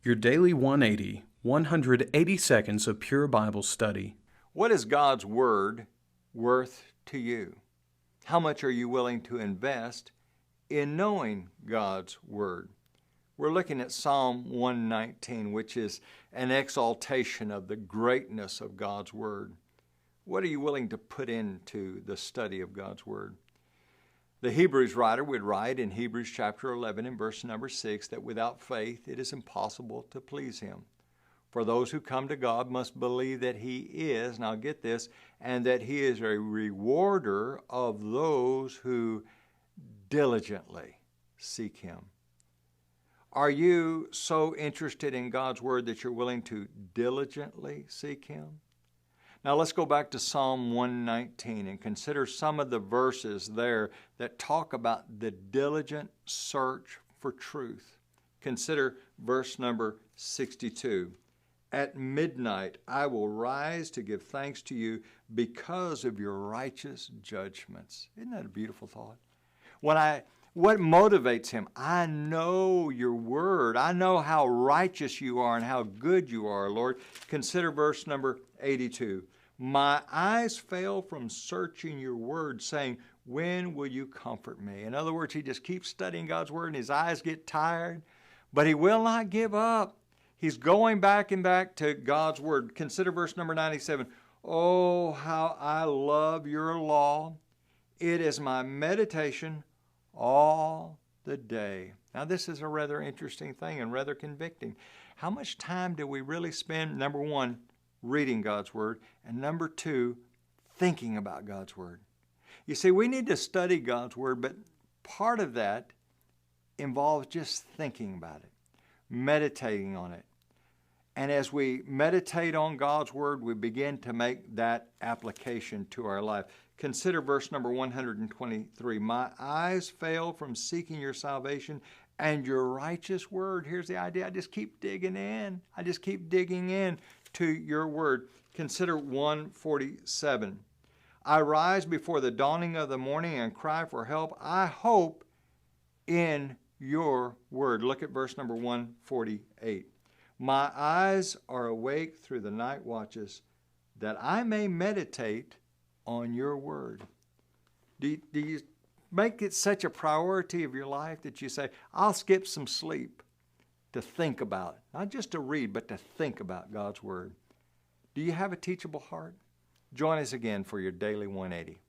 Your Daily 180, 180 seconds of pure Bible study. What is God's Word worth to you? How much are you willing to invest in knowing God's Word? We're looking at Psalm 119, which is an exaltation of the greatness of God's Word. What are you willing to put into the study of God's Word? The Hebrews writer would write in Hebrews chapter 11 and verse number 6 that without faith it is impossible to please Him. For those who come to God must believe that He is, now get this, and that He is a rewarder of those who diligently seek Him. Are you so interested in God's Word that you're willing to diligently seek Him? Now let's go back to Psalm 119 and consider some of the verses there that talk about the diligent search for truth. Consider verse number 62. At midnight I will rise to give thanks to you because of your righteous judgments. Isn't that a beautiful thought? What motivates him? I know your word. I know how righteous you are and how good you are, Lord. Consider verse number 82. My eyes fail from searching your word, saying, when will you comfort me? In other words, he just keeps studying God's word and his eyes get tired, but he will not give up. He's going back and back to God's word. Consider verse number 97. Oh, how I love your law. It is my meditation all the day. Now, this is a rather interesting thing and rather convicting. How much time do we really spend, number one, reading God's Word, and number two, thinking about God's Word? You see, we need to study God's Word, but part of that involves just thinking about it, meditating on it. And as we meditate on God's Word, we begin to make that application to our life. Consider verse number 123. My eyes fail from seeking your salvation and your righteous word. Here's the idea. I just keep digging in. I just keep digging in to your word. Consider 147. I rise before the dawning of the morning and cry for help. I hope in your word. Look at verse number 148. My eyes are awake through the night watches that I may meditate on your word. Do you make it such a priority of your life that you say, I'll skip some sleep to think about, not just to read, but to think about God's word? Do you have a teachable heart? Join us again for your Daily 180.